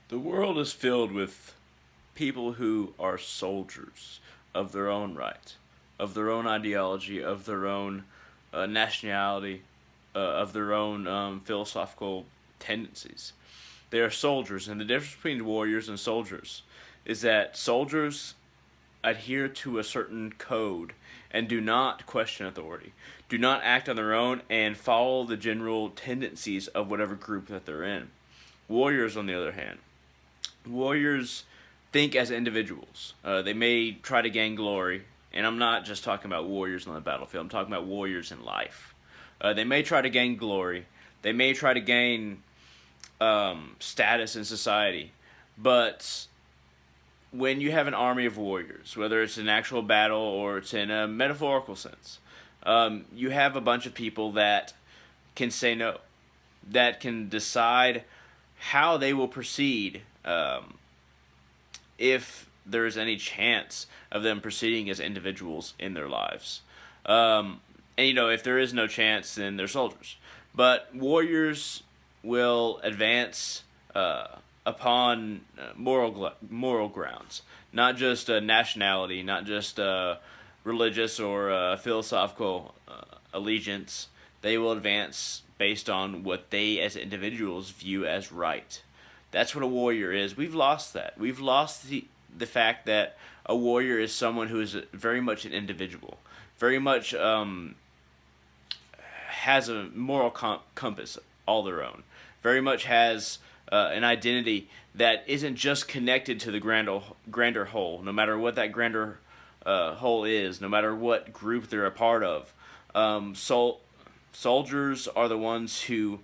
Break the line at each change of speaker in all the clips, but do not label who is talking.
The world is filled with people who are soldiers of their own right, of their own ideology, of their own nationality, of their own philosophical tendencies. They are soldiers, and the difference between warriors and soldiers is that soldiers adhere to a certain code and do not question authority, do not act on their own, and follow the general tendencies of whatever group that they're in. Warriors, on the other hand, warriors think as individuals. They may try to gain glory, and I'm not just talking about warriors on the battlefield. I'm talking about warriors in life. They may try to gain glory. They may try to gain status in society, but when you have an army of warriors, whether it's an actual battle or it's in a metaphorical sense, you have a bunch of people that can say no, that can decide how they will proceed if there's any chance of them proceeding as individuals in their lives. And if there is no chance, then they're soldiers. But warriors will advance upon moral grounds, not just nationality, not just religious or philosophical allegiance. They will advance based on what they as individuals view as right. That's what a warrior is. We've lost that. We've lost the fact that a warrior is someone who is very much an individual, very much has a moral compass all their own, very much has an identity that isn't just connected to the grander whole, no matter what that grander whole is, no matter what group they're a part of. Soldiers are the ones who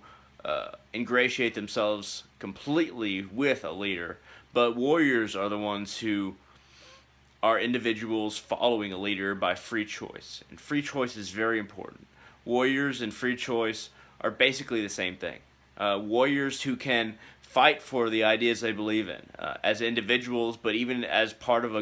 ingratiate themselves completely with a leader, but warriors are the ones who are individuals following a leader by free choice. And free choice is very important. Warriors and free choice are basically the same thing. Warriors who can fight for the ideas they believe in as individuals, but even as part of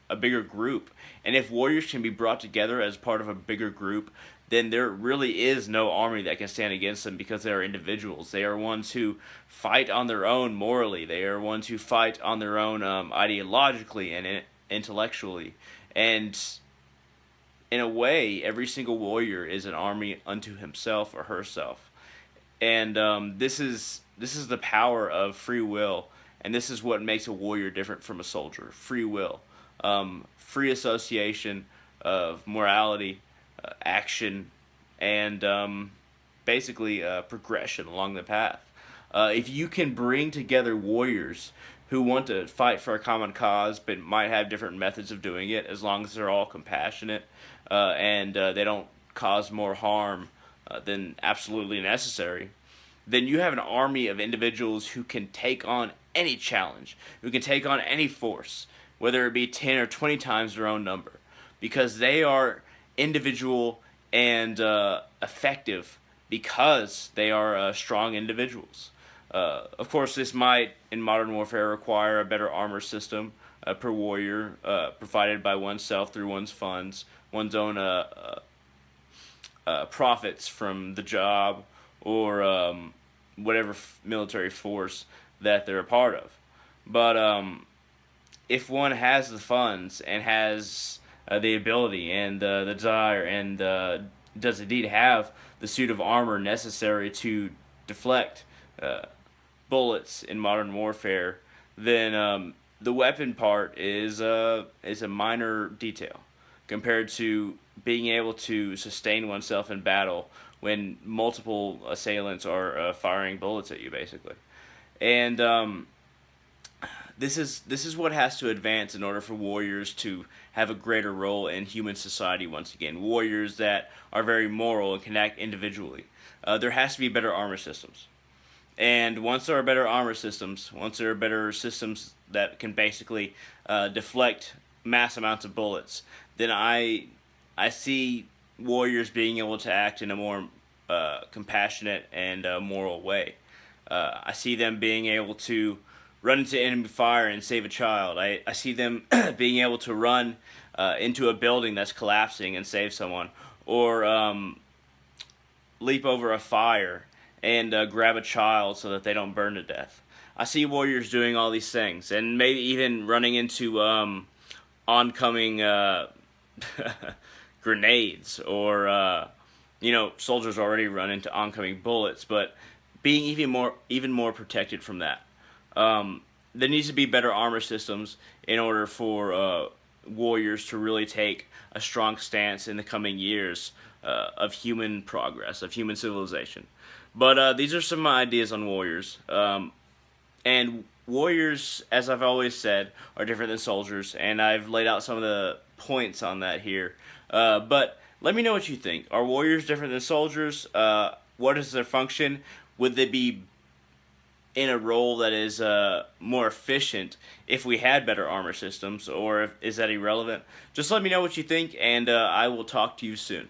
a bigger group. And if warriors can be brought together as part of a bigger group, then there really is no army that can stand against them because they are individuals. They are ones who fight on their own morally. They are ones who fight on their own ideologically and intellectually. And in a way, every single warrior is an army unto himself or herself. And this is the power of free will, and this is what makes a warrior different from a soldier. Free will, free association of morality, action, and basically progression along the path. If you can bring together warriors who want to fight for a common cause but might have different methods of doing it, as long as they're all compassionate and they don't cause more harm than absolutely necessary, then you have an army of individuals who can take on any challenge, who can take on any force, whether it be 10 or 20 times their own number, because they are individual and effective because they are strong individuals. Of course, this might, in modern warfare, require a better armor system per warrior, provided by oneself through one's funds, one's own profits from the job, or whatever military force that they're a part of. But if one has the funds and has the ability and the desire and does indeed have the suit of armor necessary to deflect bullets in modern warfare, then the weapon part is a minor detail compared to being able to sustain oneself in battle when multiple assailants are firing bullets at you, basically. And this is what has to advance in order for warriors to have a greater role in human society once again. Warriors that are very moral and can act individually. There has to be better armor systems. And once there are better armor systems, once there are better systems that can basically deflect mass amounts of bullets, then I see warriors being able to act in a more compassionate and moral way. I see them being able to run into enemy fire and save a child. I see them being able to run into a building that's collapsing and save someone, or leap over a fire and grab a child so that they don't burn to death. I see warriors doing all these things, and maybe even running into oncoming grenades, or soldiers already run into oncoming bullets, but being even more protected from that. There needs to be better armor systems in order for warriors to really take a strong stance in the coming years of human progress, of human civilization. But these are some ideas on warriors. And warriors, as I've always said, are different than soldiers, and I've laid out some of the points on that here. But let me know what you think. Are warriors different than soldiers? What is their function? Would they be in a role that is more efficient if we had better armor systems, or is that irrelevant? Just let me know what you think, and I will talk to you soon.